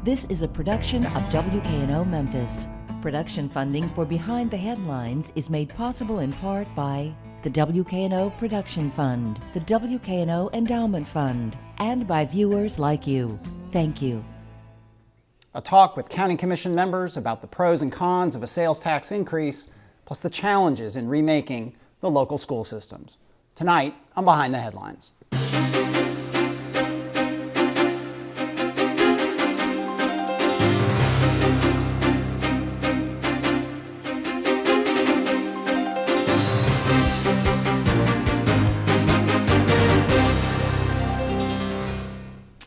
This is a production of WKNO Memphis. Production funding for Behind the Headlines is made possible in part by the WKNO Production Fund, the WKNO Endowment Fund, and by viewers like you. Thank you. A talk with County Commission members about the pros and cons of a sales tax increase, plus the challenges in remaking the local school systems. Tonight on Behind the Headlines.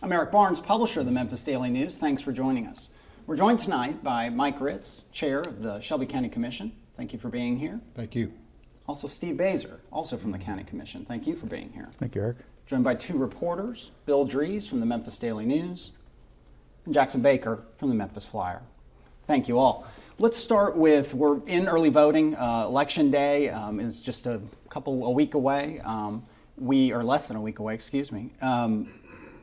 I'm Eric Barnes, publisher of the Memphis Daily News. Thanks for joining us. We're joined tonight by Mike Ritz, chair of the Shelby County Commission. Thank you for being here. Thank you. Also Steve Baser, also from the County Commission. Thank you for being here. Thank you, Eric. Joined by two reporters, Bill Dries from the Memphis Daily News and Jackson Baker from the Memphis Flyer. Thank you all. Let's start with, we're in early voting. Election Day is just a week away. We are less than a week away, excuse me.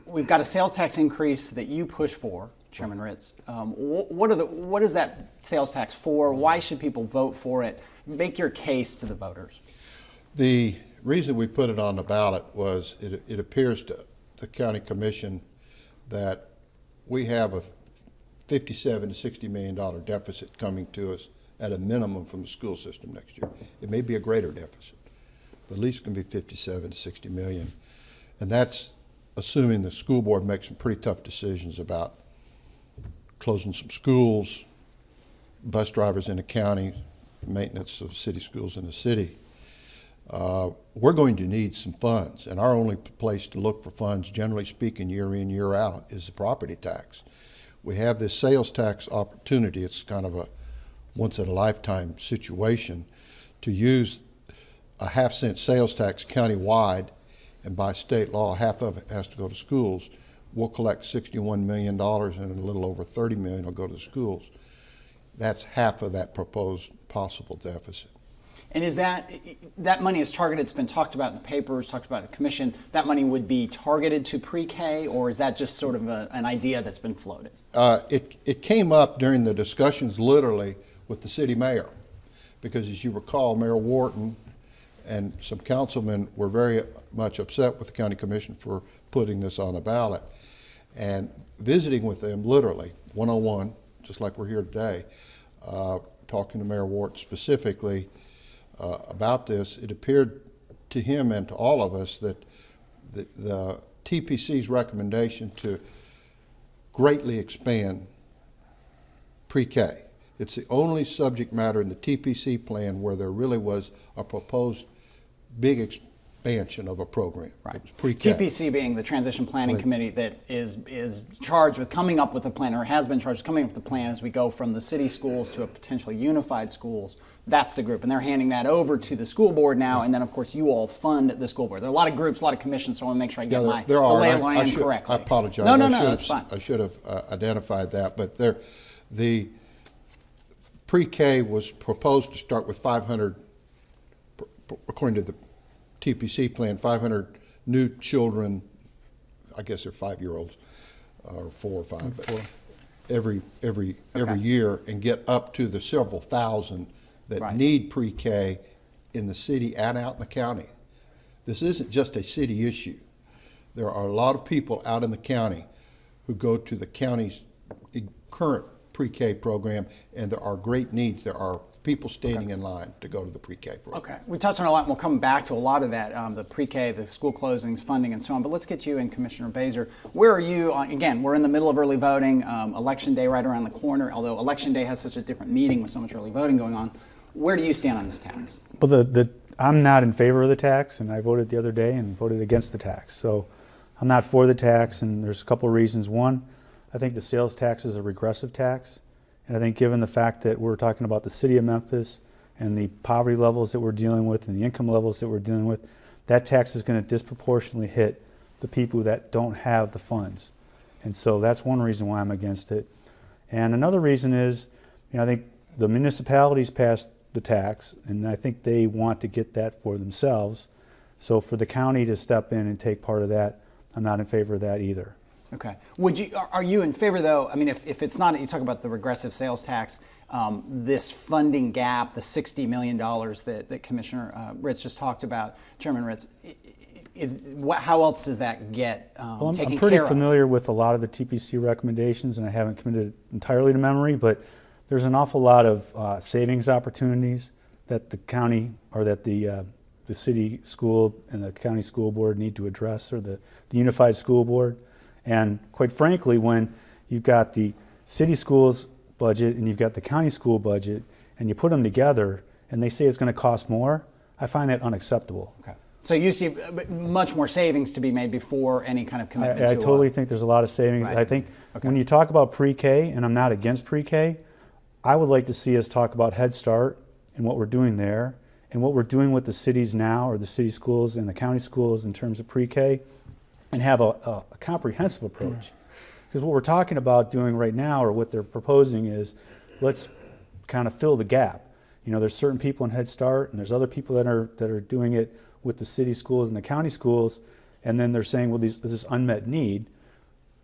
We've got a sales tax increase that you push for, Chairman Ritz. What is that sales tax for? Why should people vote for it? Make your case to the voters. The reason we put it on the ballot was it appears to the County Commission that we have a $57 to $60 million deficit coming to us at a minimum from the school system next year. It may be a greater deficit, but at least it can be 57 to 60 million. And that's assuming the school board makes some pretty tough decisions about closing some schools, bus drivers in the county, maintenance of city schools in the city. We're going to need some funds, and our only place to look for funds, generally speaking, year in, year out, is the property tax. We have this sales tax opportunity. It's kind of a once-in-a-lifetime situation to use a half-cent sales tax countywide, and by state law, half of it has to go to schools. We'll collect $61 million, and a little over $30 million will go to schools. That's half of that proposed possible deficit. And is that money is targeted? It's been talked about in the papers, talked about in the commission. That money would be targeted to pre-K, or is that just sort of an idea that's been floated? It came up during the discussions, literally, with the city mayor, because as you recall, Mayor Wharton and some councilmen were very much upset with the county commission for putting this on a ballot. And visiting with them, literally, one-on-one, just like we're here today, talking to Mayor Wharton specifically about this, it appeared to him and to all of us that the TPC's recommendation to greatly expand pre-K. It's the only subject matter in the TPC plan where there really was a proposed big expansion of a program. Right. It was pre-K. TPC being the Transition Planning Committee that is charged with coming up with a plan, or has been charged with coming up with a plan as we go from the city schools to a potentially unified schools. That's the group, and they're handing that over to the school board now, and then of course you all fund the school board. There are a lot of groups, a lot of commissions, so I want to make sure I get the lay of the land correctly. I apologize. No, that's fine. I should have identified that, but the pre-K was proposed to start with 500, according to the TPC plan, 500 new children, I guess they're 5-year-olds, or 4 or 5, but every year, and get up to the several thousand that need pre-K in the city and out in the county. This isn't just a city issue. There are a lot of people out in the county who go to the county's current pre-K program, and there are great needs. There are people standing in line to go to the pre-K program. Okay, we touched on a lot, and we'll come back to a lot of that, the pre-K, the school closings, funding, and so on, but let's get you in, Commissioner Baser. Where are you, again, we're in the middle of early voting, Election Day right around the corner, although Election Day has such a different meaning with so much early voting going on. Where do you stand on this tax? Well, I'm not in favor of the tax, and I voted the other day and voted against the tax. So I'm not for the tax, and there's a couple of reasons. One, I think the sales tax is a regressive tax. And I think given the fact that we're talking about the city of Memphis and the poverty levels that we're dealing with and the income levels that we're dealing with, that tax is going to disproportionately hit the people that don't have the funds. And so that's one reason why I'm against it. And another reason is, I think the municipalities passed the tax, and I think they want to get that for themselves. So for the county to step in and take part of that, I'm not in favor of that either. Okay. Are you in favor, though? I mean, if it's not, you talk about the regressive sales tax, this funding gap, the $60 million that Commissioner Ritz just talked about, Chairman Ritz, how else does that get Well, taken I'm pretty care of? familiar with a lot of the TPC recommendations, and I haven't committed it entirely to memory, but there's an awful lot of savings opportunities that the county or that the city school and the county school board need to address, or the unified school board. And quite frankly, when you've got the city schools budget and you've got the county school budget, and you put them together and they say it's going to cost more, I find that unacceptable. Okay. So you see much more savings to be made before any kind of commitment I to totally think there's a lot of savings. Right. I think Okay. when you talk about pre-K, and I'm not against pre-K, I would like to see us talk about Head Start and what we're doing there, and what we're doing with the cities now, or the city schools and the county schools in terms of pre-K, and have a comprehensive approach. Because what we're talking about doing right now, or what they're proposing, is let's kind of fill the gap. You know, there's certain people in Head Start, and there's other people that are doing it with the city schools and the county schools, and then they're saying, well, there's this unmet need,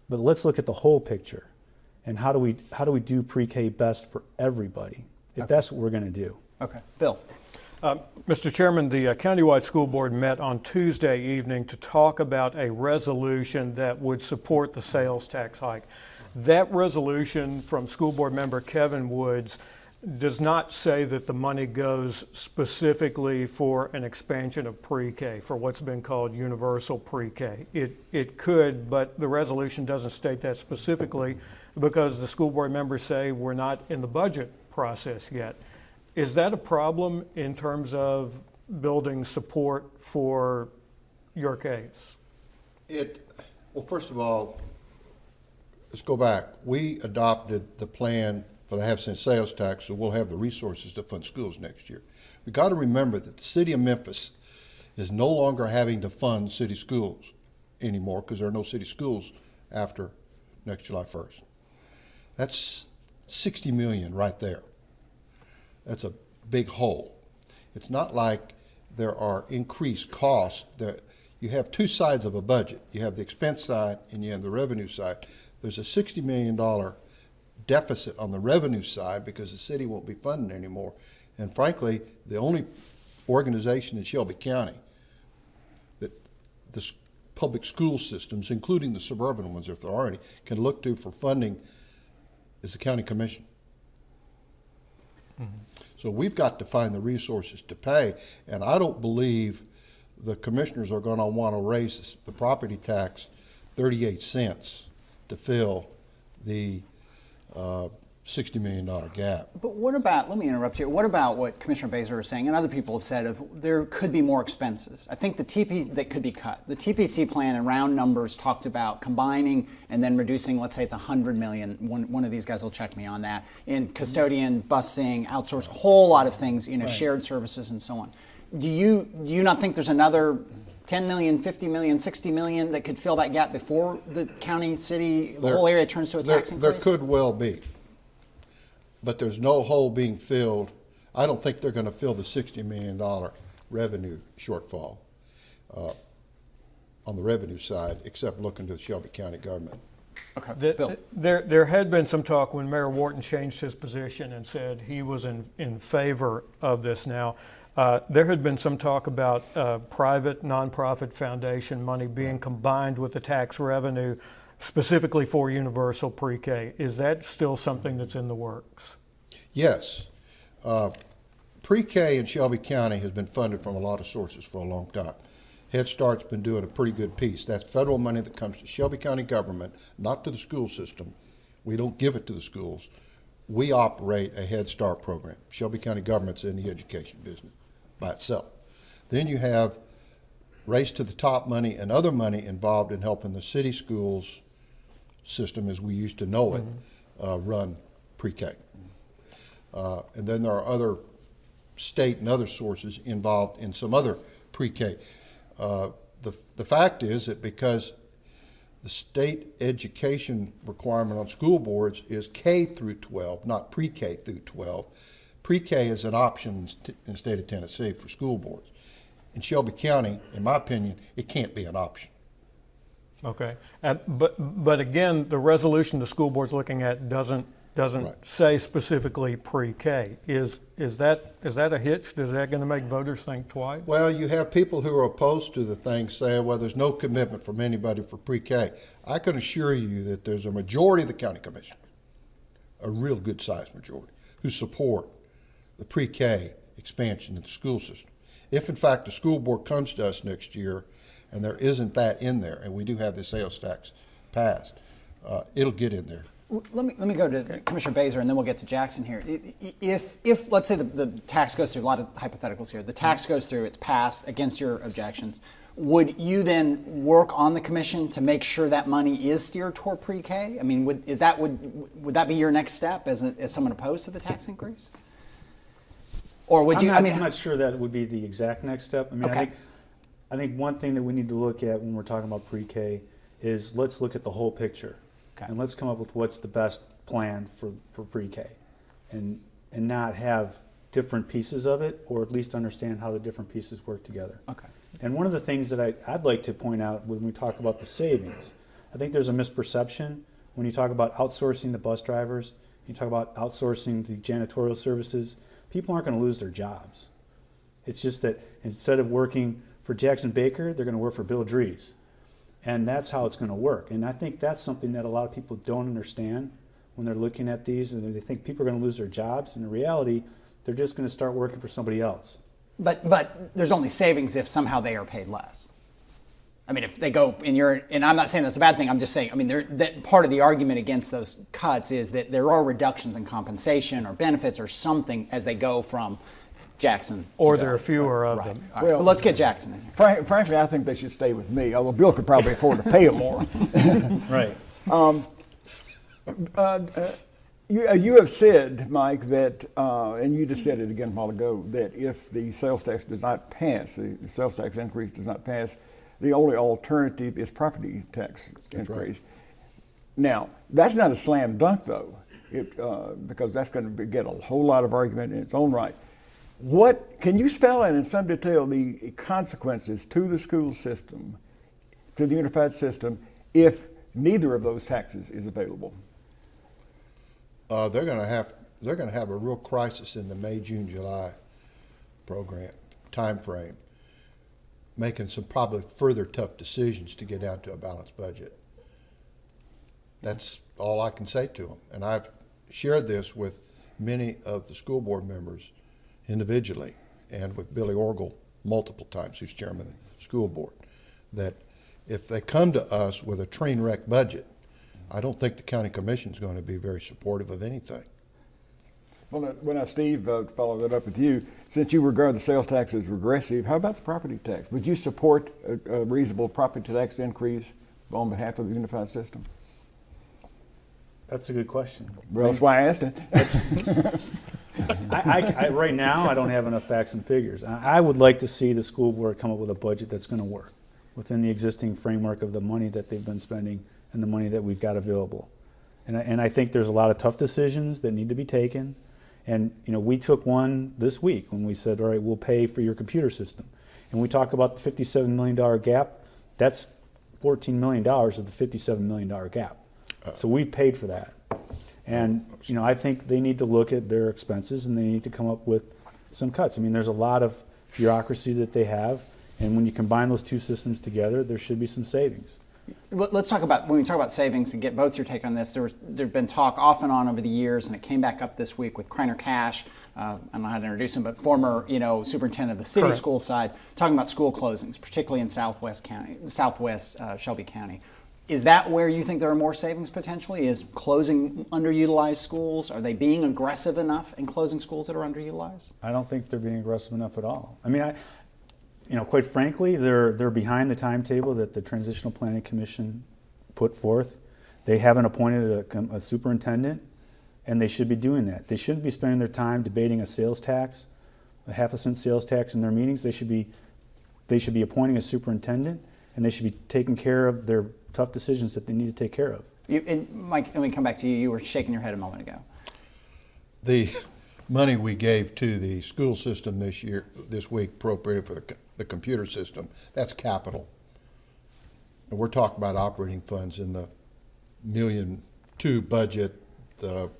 but let's look at the whole picture, and how do we do pre-K best for everybody, if that's what we're going to do. Okay. Bill. Mr. Chairman, the Countywide School Board met on Tuesday evening to talk about a resolution that would support the sales tax hike. That resolution from School Board member Kevin Woods does not say that the money goes specifically for an expansion of pre-K, for what's been called universal pre-K. It could, but the resolution doesn't state that specifically, because the school board members say we're not in the budget process yet. Is that a problem in terms of building support for your case? Well, first of all, let's go back. We adopted the plan for the half-cent sales tax, so we'll have the resources to fund schools next year. We got to remember that the city of Memphis is no longer having to fund city schools anymore, because there are no city schools after next July 1st. That's $60 million right there. That's a big hole. It's not like there are increased costs. You have two sides of a budget. You have the expense side and you have the revenue side. There's a $60 million deficit on the revenue side because the city won't be funding anymore. And frankly, the only organization in Shelby County that the public school systems, including the suburban ones if there are any, can look to for funding is the county commission. Mm-hmm. So we've got to find the resources to pay, and I don't believe the commissioners are going to want to raise the property tax 38 cents to fill the $60 million gap. But what about, let me interrupt here, what about what Commissioner Baser is saying, and other people have said, of there could be more expenses? I think the TPC that could be cut. The TPC plan in round numbers talked about combining and then reducing, let's say it's $100 million, one of these guys will check me on that, in custodian, busing, outsource, a whole lot of things, you know, shared services and so on. Do you not think there's another 10 million, 50 million, 60 million that could fill that gap before the county, city, the whole area turns to a taxing place? There could well be. But there's no hole being filled. I don't think they're going to fill the $60 million revenue shortfall on the revenue side, except looking to the Shelby County government. Okay, Bill. There had been some talk when Mayor Wharton changed his position and said he was in favor of this now. There had been some talk about private nonprofit foundation money being combined with the tax revenue specifically for universal pre-K. Is that still something that's in the works? Yes. Pre-K in Shelby County has been funded from a lot of sources for a long time. Head Start's been doing a pretty good piece. That's federal money that comes to Shelby County government, not to the school system. We don't give it to the schools. We operate a Head Start program. Shelby County government's in the education business by itself. Then you have Race to the Top money and other money involved in helping the city schools system as we used to know it run pre-K. And then there are other state and other sources involved in some other pre-K. The fact is that because the state education requirement on school boards is K through 12, not pre-K through 12, pre-K is an option in the state of Tennessee for school boards. In Shelby County, in my opinion, it can't be an option. Okay, but again, the resolution the school board's looking at doesn't Right. say specifically pre-K. Is that a hitch? Is that going to make voters think twice? Well, you have people who are opposed to the thing saying, well, there's no commitment from anybody for pre-K. I can assure you that there's a majority of the county commission, a real good sized majority, who support the pre-K expansion in the school system. If in fact the school board comes to us next year and there isn't that in there, and we do have the sales tax passed, it'll get in there. Let me go to Commissioner Baser, and then we'll get to Jackson here. If let's say the tax goes through, a lot of hypotheticals here, the tax goes through, it's passed against your objections, would you then work on the commission to make sure that money is steered toward pre-K? I mean, would that be your next step as someone opposed to the tax increase? Or would you? I'm I mean, not sure that would be the exact next step. I mean, Okay. I think one thing that we need to look at when we're talking about pre-K is let's look at the whole picture. Okay. And let's come up with what's the best plan for pre-K. And not have different pieces of it, or at least understand how the different pieces work together. Okay. And one of the things that I'd like to point out when we talk about the savings, I think there's a misperception when you talk about outsourcing the bus drivers, you talk about outsourcing the janitorial services, people aren't going to lose their jobs. It's just that instead of working for Jackson Baker, they're going to work for Bill Dries. And that's how it's going to work. And I think that's something that a lot of people don't understand when they're looking at these, and they think people are going to lose their jobs. And in reality, they're just going to start working for somebody else. But there's only savings if somehow they are paid less. I mean, if they go and I'm not saying that's a bad thing. I'm just saying, I mean, that part of the argument against those cuts is that there are reductions in compensation or benefits or something as they go from Jackson. Or to there are Bill. fewer of Right. them. All right. Well, let's get Jackson in here. Frankly, I think they should stay with me, although Bill could probably afford to pay them more. Right. You have said, Mike, that, and you just said it again a while ago, that if the sales tax does not pass, the sales tax increase does not pass, the only alternative is property tax increase. Now, that's not a slam dunk, though, because that's going to get a whole lot of argument in its own right. What can you spell out in some detail the consequences to the school system, to the unified system, if neither of those taxes is available? They're going to have a real crisis in the May, June, July program time frame, making some probably further tough decisions to get down to a balanced budget. That's all I can say to them. And I've shared this with many of the school board members individually, and with Billy Orgel multiple times, who's chairman of the school board, that if they come to us with a train wreck budget, I don't think the county commission is going to be very supportive of anything. Well, now, Steve, follow that up with you. Since you regard the sales tax as regressive, how about the property tax? Would you support a reasonable property tax increase on behalf of the unified system? That's a good question. Well, that's why I asked it. Right now, I don't have enough facts and figures. I would like to see the school board come up with a budget that's going to work within the existing framework of the money that they've been spending and the money that we've got available. And I think there's a lot of tough decisions that need to be taken. And we took one this week when we said, all right, we'll pay for your computer system. And we talk about the $57 million gap. That's $14 million of the $57 million gap. So we've paid for that. And I think they need to look at their expenses and they need to come up with some cuts. I mean, there's a lot of bureaucracy that they have, and when you combine those two systems together, there should be some savings. Let's talk about, when we talk about savings, and get both your take on this, there've been talk off and on over the years, and it came back up this week with Kreiner Cash. I don't know how to introduce him, but former superintendent of the city Correct. school side, talking about school closings, particularly in Southwest Shelby County. Is that where you think there are more savings potentially? Is closing underutilized schools? Are they being aggressive enough in closing schools that are underutilized? I don't think they're being aggressive enough at all. I mean, quite frankly, they're behind the timetable that the Transitional Planning Commission put forth. They haven't appointed a superintendent, and they should be doing that. They shouldn't be spending their time debating a sales tax, a half-a-cent sales tax in their meetings. They should be appointing a superintendent, and they should be taking care of their tough decisions that they need to take care of. And Mike, let me come back to you. You were shaking your head a moment ago. The money we gave to the school system this week, appropriated for the computer system, that's capital. and we're talking about operating funds in the $1.2 million budget, the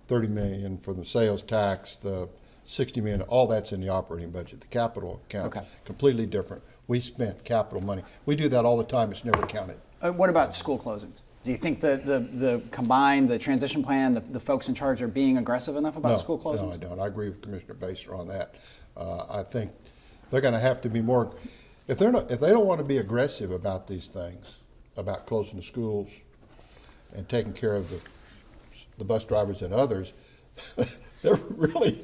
$30 million for the sales tax, the $60 million, all that's in the operating budget. The capital account, Okay. completely different. We spent capital money. We do that all the time. It's never counted. What about school closings? Do you think the combined, the transition plan, the folks in charge are being aggressive enough about school closings? No, I don't. I agree with Commissioner Baser on that. I think they're going to have to be more, if they don't want to be aggressive about these things, about closing the schools and taking care of the bus drivers and others, they're really,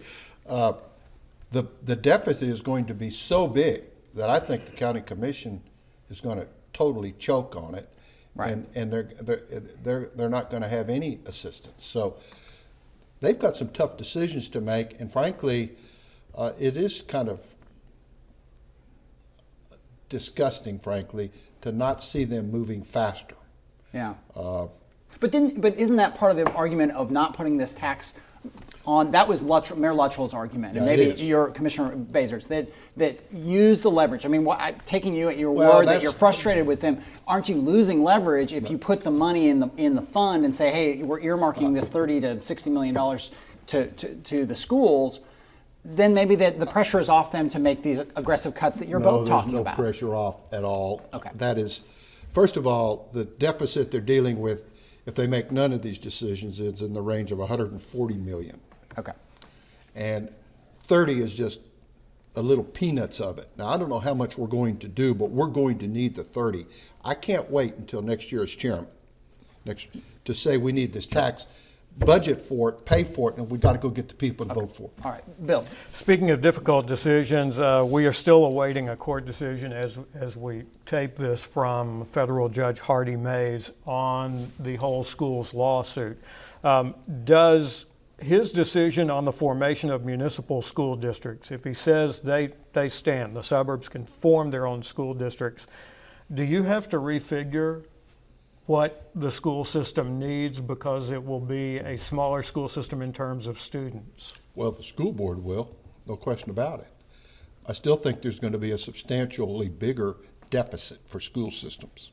the deficit is going to be so big that I think the county commission is going to totally choke on it. Right. And they're not going to have any assistance. So they've got some tough decisions to make, and frankly, it is kind of disgusting, frankly, to not see them moving faster. Yeah. But isn't that part of the argument of not putting this tax on? That was Mayor Luttrell's argument, and Yeah, it maybe is. your Commissioner Baser's that use the leverage. I mean, taking you at your Well, word that that's- you're frustrated with them, aren't you losing leverage if you put the money in the fund and say, hey, we're earmarking this $30 to $60 million to the schools? Then maybe the pressure is off them to make these aggressive cuts that you're both talking No, there's about. no pressure off at all. Okay. That is, first of all, the deficit they're dealing with, if they make none of these decisions, is in the range of $140 million. Okay. And 30 is just a little peanuts of it. Now, I don't know how much we're going to do, but we're going to need the 30. I can't wait until next year as chairman to say we need this tax, budget for it, pay for it, and we've got to go get the people to vote for it. All right, Bill. Speaking of difficult decisions, we are still awaiting a court decision as we tape this from federal Judge Hardy Mays on the whole schools lawsuit. Does his decision on the formation of municipal school districts, if he says they stand, the suburbs can form their own school districts, do you have to refigure what the school system needs because it will be a smaller school system in terms of students? Well, the school board will, no question about it. I still think there's going to be a substantially bigger deficit for school systems.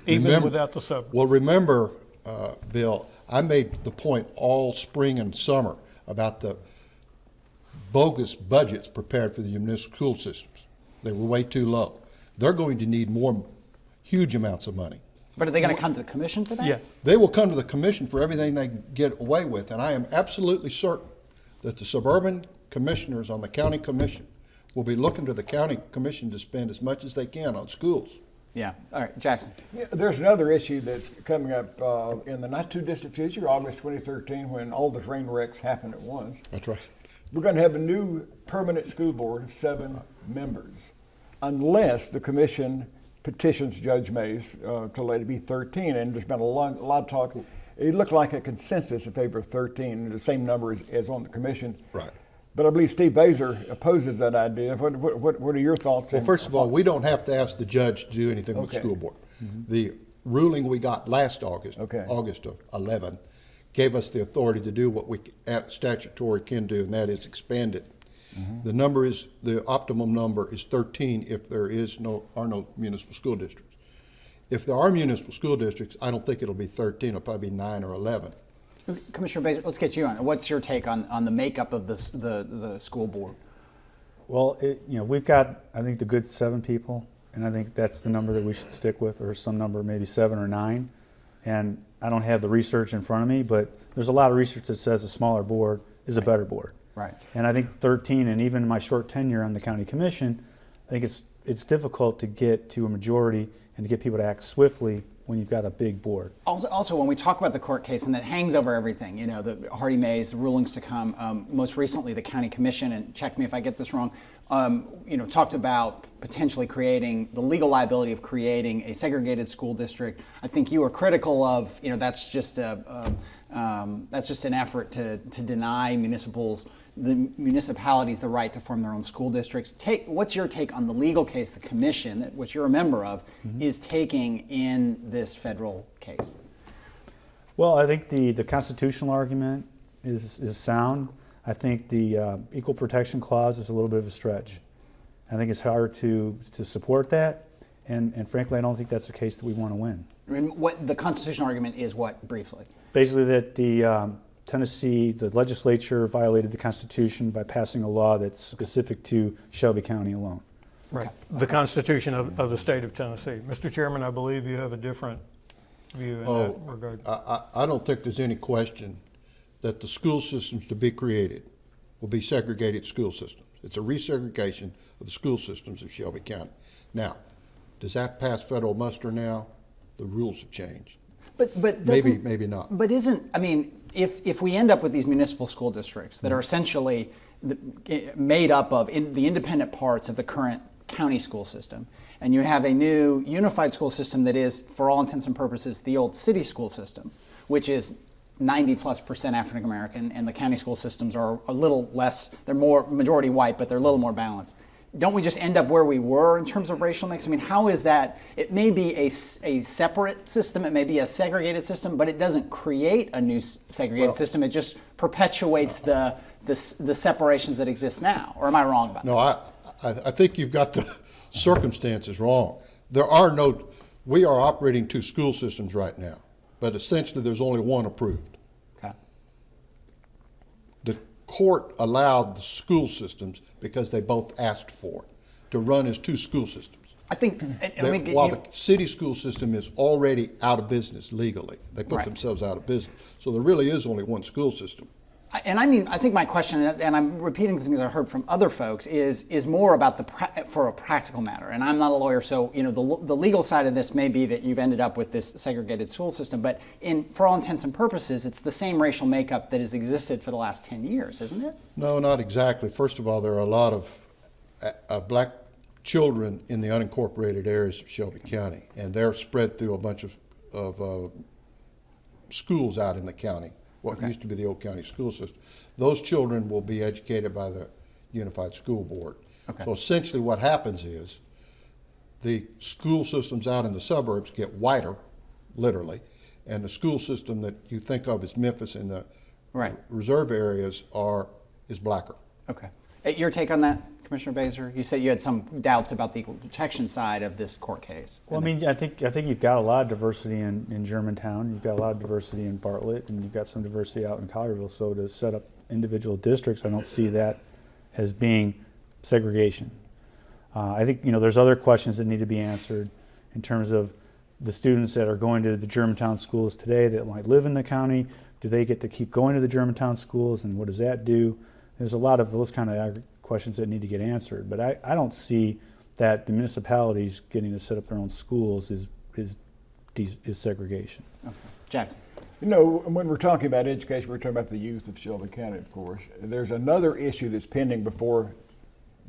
Even without the suburbs? Well, remember, Bill, I made the point all spring and summer about the bogus budgets prepared for the municipal school systems. They were way too low. They're going to need huge amounts of money. But are they going to come to the commission for that? Yeah. They will come to the commission for everything they can get away with, and I am absolutely certain that the suburban commissioners on the county commission will be looking to the county commission to spend as much as they can on schools. Yeah. All right, Jackson. Yeah, there's another issue that's coming up in the not too distant future, August 2013, when all the train wrecks happen at once. That's right. We're going to have a new permanent school board of 7 members, unless the commission petitions Judge Mays to let it be 13. And there's been a lot of talk. It looked like a consensus in favor of 13, the same number as on the commission. Right. But I believe Steve Baser opposes that idea. What are your thoughts? Well, first of all, we don't have to ask the judge to do anything with the Okay. school board. The ruling we got last August, Okay. August of 11, gave us the authority to do what we statutory can do, and that is expand it. The optimum number is 13 if there are no municipal school districts. If there are municipal school districts, I don't think it'll be 13, it'll probably be 9 or 11. Commissioner Baser, let's get you on. What's your take on the makeup of the school board? Well, we've got, I think, the good 7 people, and I think that's the number that we should stick with, or some number, maybe 7 or 9. And I don't have the research in front of me, but there's a lot of research that says a smaller board is a better board. Right. And I think 13, and even my short tenure on the county commission, I think it's difficult to get to a majority and to get people to act swiftly when you've got a big board. Also, when we talk about the court case and that hangs over everything, the Hardy Mays, the rulings to come, most recently the county commission, and check me if I get this wrong, talked about potentially creating the legal liability of creating a segregated school district. I think you were critical of, that's just an effort to deny the municipalities the right to form their own school districts. What's your take on the legal case the commission, which you're a member of, is taking in this federal case? Well, I think the constitutional argument is sound. I think the equal protection clause is a little bit of a stretch. I think it's hard to support that. And frankly, I don't think that's a case that we want to win. I mean, what the constitutional argument is, what briefly? Basically, that the Tennessee, the legislature violated the Constitution by passing a law that's specific to Shelby County alone. Right. The Constitution of the state of Tennessee. Mr. Chairman, I believe you have a different view in that regard. I don't think there's any question that the school systems to be created will be segregated school systems. It's a resegregation of the school systems of Shelby County. Now, does that pass federal muster now? The rules have changed. But Maybe not. But I mean, if we end up with these municipal school districts that are essentially made up of the independent parts of the current county school system, and you have a new unified school system that is, for all intents and purposes, the old city school system, which is 90+% African American, and the county school systems are a little less, they're more majority white, but they're a little more balanced. Don't we just end up where we were in terms of racial mix? I mean, how is that? It may be a separate system, it may be a segregated system, but it doesn't create a new segregated system. It just perpetuates the separations that exist now. Or am I wrong about that? No, I think you've got the circumstances wrong. We are operating two school systems right now, but essentially there's only one approved. Okay. The court allowed the school systems, because they both asked for it, to run as two school systems. I think, While the city school system is already out of business legally, they put Right. themselves out of business. So there really is only one school system. and I mean, I think my question, and I'm repeating the things I heard from other folks, is more about for a practical matter. And I'm not a lawyer, so the legal side of this may be that you've ended up with this segregated school system. But for all intents and purposes, it's the same racial makeup that has existed for the last 10 years, isn't it? No, not exactly. First of all, there are a lot of black children in the unincorporated areas of Shelby County, and they're spread through a bunch of schools out in the county, what used to be the old county school system. Those children will be educated by the Unified School Board. Okay. So essentially what happens is the school systems out in the suburbs get whiter, literally, and the school system that you think of as Memphis and the Right. reserve areas is blacker. Okay. Your take on that, Commissioner Baser? You said you had some doubts about the equal protection side of this court case. Well, I mean, I think you've got a lot of diversity in Germantown. You've got a lot of diversity in Bartlett, and you've got some diversity out in Collierville. So to set up individual districts, I don't see that as being segregation. I think there's other questions that need to be answered in terms of the students that are going to the Germantown schools today that might live in the county. Do they get to keep going to the Germantown schools, and what does that do? There's a lot of those kind of questions that need to get answered. But I don't see that the municipalities getting to set up their own schools is segregation. Okay. Jackson. When we're talking about education, we're talking about the youth of Shelby County, of course. There's another issue that's pending before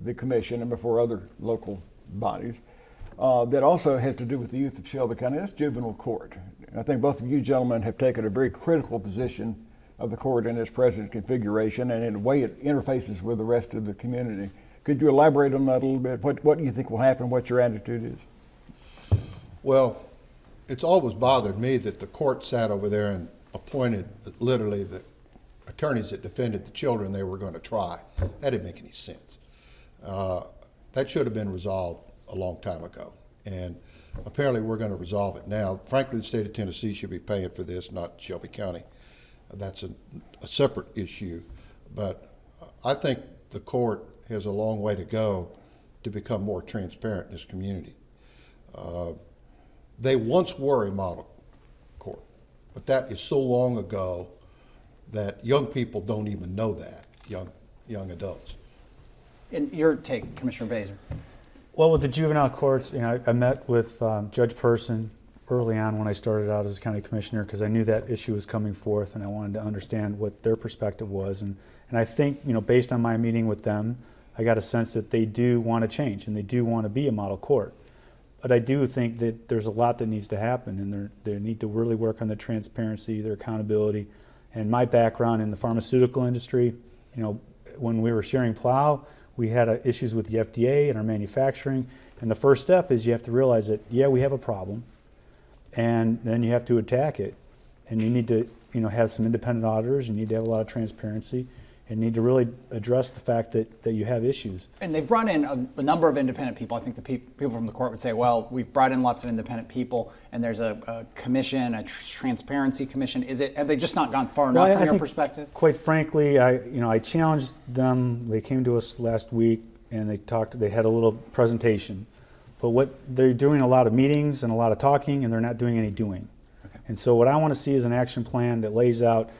the commission and before other local bodies that also has to do with the youth of Shelby County. That's juvenile court. I think both of you gentlemen have taken a very critical position of the court in its present configuration and in the way it interfaces with the rest of the community. Could you elaborate on that a little bit? What do you think will happen? What your attitude is? Well, it's always bothered me that the court sat over there and appointed literally the attorneys that defended the children they were going to try. That didn't make any sense. That should have been resolved a long time ago. And apparently we're going to resolve it now. Frankly, the state of Tennessee should be paying for this, not Shelby County. That's a separate issue. But I think the court has a long way to go to become more transparent in this community. They once were a model court, but that is so long ago that young people don't even know that, young adults. And your take, Commissioner Baser. Well, with the juvenile courts, I met with Judge Person early on when I started out as county commissioner because I knew that issue was coming forth and I wanted to understand what their perspective was. And I think, based on my meeting with them, I got a sense that they do want to change and they do want to be a model court. But I do think that there's a lot that needs to happen, and they need to really work on the transparency, their accountability. And my background in the pharmaceutical industry, when we were sharing plow, we had issues with the FDA and our manufacturing. And the first step is you have to realize that, we have a problem, and then you have to attack it. And you need to, have some independent auditors. You need to have a lot of transparency. and need to really address the fact that you have issues. And they've brought in a number of independent people. I think the people from the court would say, well, we've brought in lots of independent people, and there's a commission, a transparency commission. Have they just not gone far enough from your think, perspective? Quite frankly, I challenged them. They came to us last week and they had a little presentation. But what they're doing a lot of meetings and a lot of talking, and they're not doing any doing. Okay. And so what I want to see is an action plan that lays out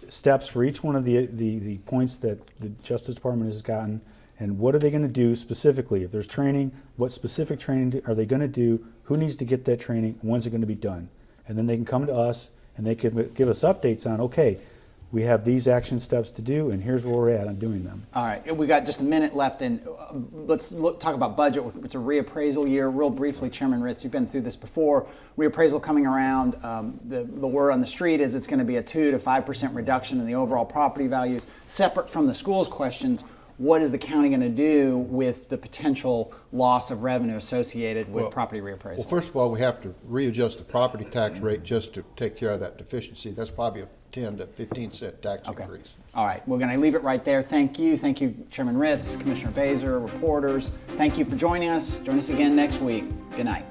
steps for each one of the points that the Justice Department has gotten, and what are they going to do specifically? If there's training, what specific training are they going to do? Who needs to get that training? When's it going to be done? And then they can come to us and they can give us updates on, okay, we have these action steps to do, and here's where we're at on doing them. All right, we got just a minute left, and let's talk about budget. It's a reappraisal year. Real briefly, Chairman Ritz, you've been through this before. Reappraisal coming around. The word on the street is it's going to be a 2 to 5% reduction in the overall property values. Separate from the schools questions, what is the county going to do with the potential loss of revenue associated with property reappraisal? Well, first of all, we have to readjust the property tax rate just to take care of that deficiency. That's probably a 10 to 15 cent tax increase. All right, we're going to leave it right there. Thank you. Thank you, Chairman Ritz, Commissioner Baser, reporters. Thank you for joining us. Join us again next week. Good night.